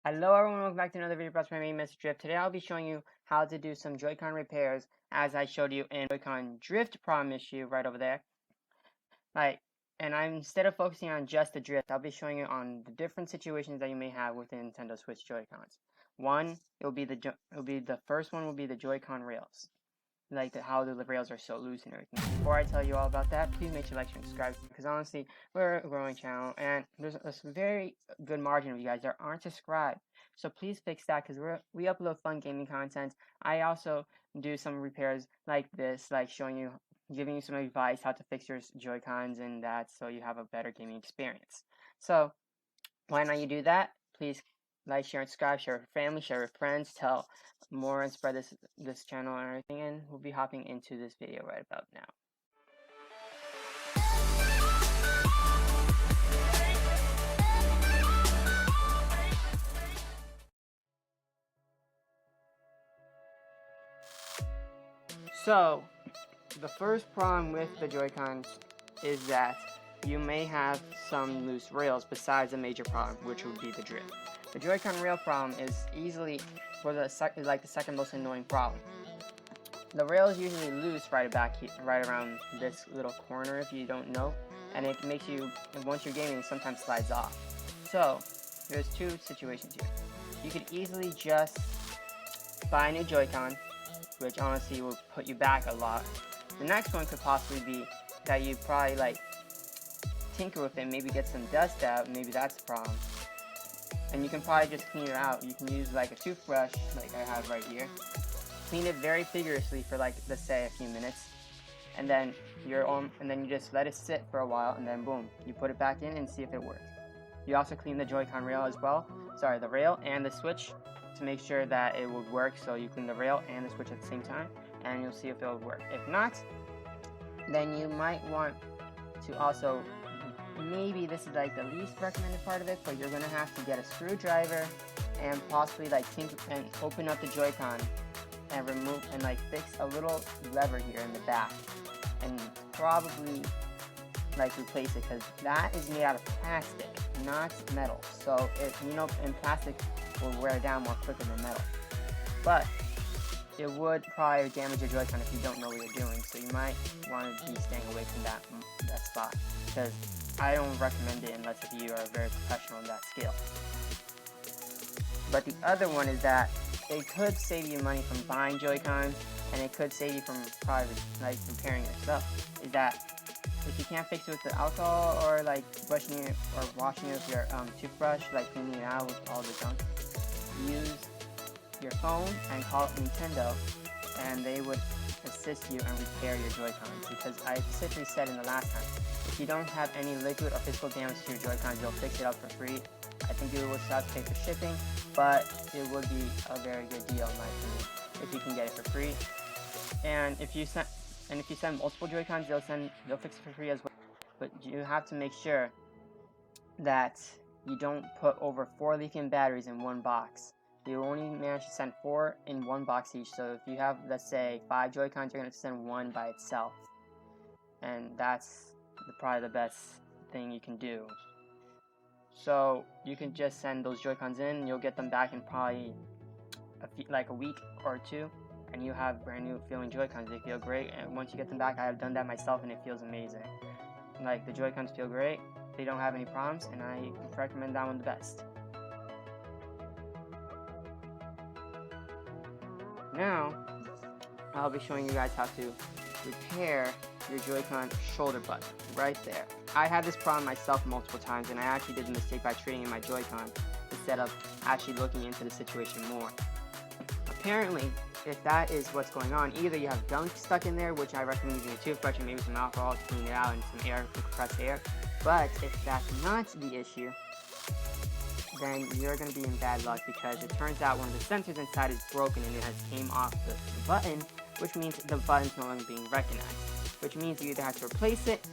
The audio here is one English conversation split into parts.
Hello everyone, welcome back to another video about my name is Mr. Drift. Today I'll be showing you how to do some Joy-Con repairs as I showed you in Joy-Con drift problem issue right over there. And instead of focusing on just the drift, I'll be showing you on the different situations that you may have with the Nintendo Switch Joy-Cons. The first one will be the Joy-Con rails. How the rails are so loose and everything. Before I tell you all about that, please make sure you like and subscribe, because honestly, we're a growing channel and there's a very good margin of you guys that aren't subscribed. So please fix that, because we upload fun gaming content. I also do some repairs like this, like giving you some advice how to fix your Joy-Cons and that, so you have a better gaming experience. So why not you do that? Please like, share, and subscribe, share with family, share with friends, tell more, and spread this channel and everything. And we'll be hopping into this video right about now. So the first problem with the Joy-Cons is that you may have some loose rails besides a major problem, which would be the drift. The Joy-Con rail problem is easily the second most annoying problem. The rail is usually loose right around this little corner if you don't know, and it makes you, once you're gaming, sometimes slides off. So there's two situations here. You could easily just buy a new Joy-Con, which honestly will put you back a lot. The next one could possibly be that you probably tinker with it, maybe get some dust out, maybe that's the problem. And you can probably just clean it out. You can use a toothbrush like I have right here. Clean it very vigorously for let's say a few minutes, and then you just let it sit for a while, and then boom, you put it back in and see if it works. You also clean the Joy-Con rail as well. Sorry, the rail and the switch to make sure that it would work. So you clean the rail and the switch at the same time, and you'll see if it will work. If not, then you might want to also, maybe this is the least recommended part of it, but you're gonna have to get a screwdriver and possibly tinker and open up the Joy-Con and remove and fix a little lever here in the back, and probably replace it, because that is made out of plastic, not metal. So and plastic will wear down more quicker than metal, but it would probably damage your Joy-Con if you don't know what you're doing. So you might want to be staying away from that spot, because I don't recommend it unless if you are very professional in that skill. But the other one is that it could save you money from buying Joy-Cons, and it could save you from probably repairing yourself. Is that if you can't fix it with the alcohol, or brushing it or washing it with your toothbrush, cleaning it out with all the junk, use your phone and call Nintendo, and they would assist you and repair your Joy-Cons. Because I specifically said in the last time, if you don't have any liquid or physical damage to your Joy-Cons, they'll fix it up for free. I think you would have to pay for shipping, but it would be a very good deal in my opinion if you can get it for free. And if you send multiple Joy-Cons, they'll fix it for free as well. But you have to make sure that you don't put over 4 lithium batteries in one box. You only manage to send 4 in one box each. So if you have, let's say, 5 Joy-Cons, you're going to send 1 by itself, and that's probably the best thing you can do. So you can just send those Joy-Cons in, and you'll get them back in probably a week or 2, and you have brand new feeling Joy-Cons. They feel great, and once you get them back, I have done that myself, and it feels amazing. The Joy-Cons feel great, they don't have any problems, and I recommend that one the best. Now I'll be showing you guys how to repair your Joy-Con shoulder button right there. I had this problem myself multiple times, and I actually did the mistake by trading in my Joy-Con instead of actually looking into the situation more. Apparently, if that is what's going on, either you have gunk stuck in there, which I recommend using a toothbrush and maybe some alcohol to clean it out, and some air to compress air. But if that's not the issue, then you're going to be in bad luck, because it turns out one of the sensors inside is broken and it has came off the button, which means the button's no longer being recognized, which means you either have to replace it,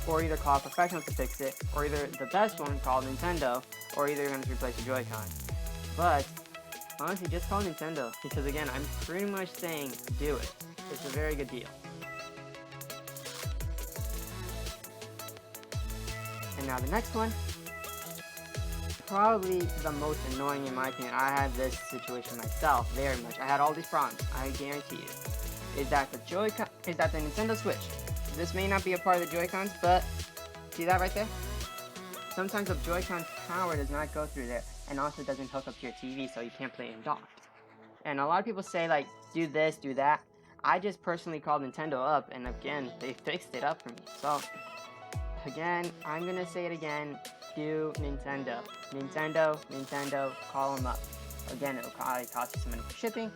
or either call a professional to fix it, or either the best one, call Nintendo, or either you're going to replace the Joy-Con. But honestly, just call Nintendo, because again, I'm pretty much saying do it. It's a very good deal. And now the next one probably the most annoying in my opinion. I had this situation myself very much. I had all these problems. I guarantee you. Is that the Nintendo Switch? This may not be a part of the Joy-Cons, but see that right there? Sometimes the Joy-Con power does not go through there, and also doesn't hook up to your TV, so you can't play it docked. And a lot of people say like, do this, do that. I just personally called Nintendo up, and again, they fixed it up for me. So, again, I'm gonna say it again. Do Nintendo. Nintendo, call them up. Again, it'll probably cost you some money for shipping.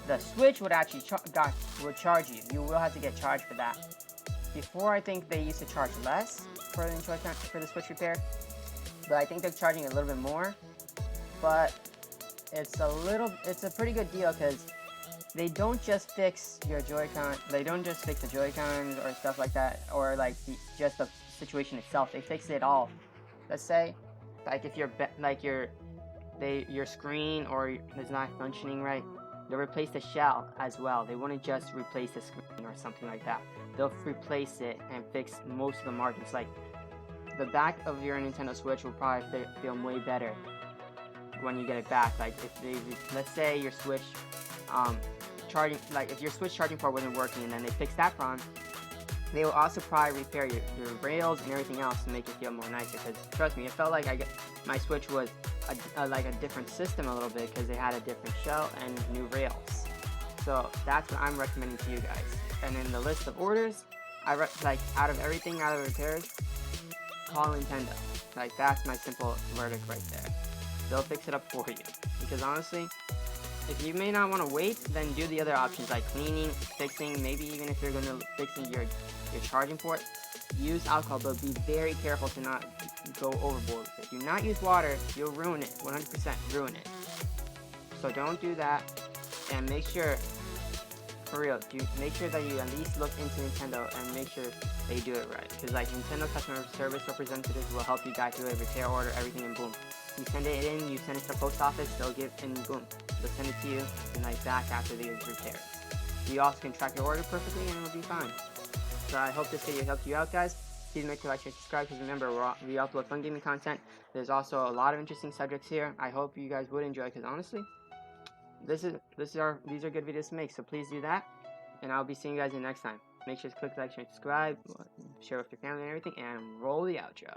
The Switch would actually would charge you. You will have to get charged for that. Before, I think they used to charge less for the Switch repair, but I think they're charging a little bit more. But it's a pretty good deal because they don't just fix your Joy-Con. They don't just fix the Joy-Cons or stuff like that, or like just the situation itself. They fix it all. Let's say, like if your screen or is not functioning right, they'll replace the shell as well. They wouldn't just replace the screen or something like that. They'll replace it and fix most of the markings. Like the back of your Nintendo Switch will probably feel way better when you get it back. Like let's say your Switch if your Switch charging port wasn't working and then they fix that problem, they will also probably repair your rails and everything else to make it feel more nicer. Because trust me, it felt like my Switch was like a different system a little bit because they had a different shell and new rails. So that's what I'm recommending to you guys. And in the list of orders, out of everything, out of the repairs, call Nintendo. Like that's my simple verdict right there. They'll fix it up for you. Because honestly, if you may not want to wait, then do the other options like cleaning, fixing, maybe even if you're going to fixing your charging port, use alcohol, but be very careful to not go overboard with it. Do not use water, you'll ruin it, 100% ruin it. So don't do that, and make sure, for real, make sure that you at least look into Nintendo and make sure they do it right. Because like Nintendo customer service representatives will help you guys do a repair order, everything, and boom. You send it in, you send it to the post office, they'll and boom. They'll send it to you and like back after the repairs. You also can track your order perfectly and it'll be fine. So I hope this video helped you out, guys. Please make sure to like, share, subscribe, because remember, we upload fun gaming content. There's also a lot of interesting subjects here. I hope you guys would enjoy, because honestly, these are good videos to make. So please do that, and I'll be seeing you guys in the next time. Make sure to click like, share, subscribe, share with your family and everything, and roll the outro.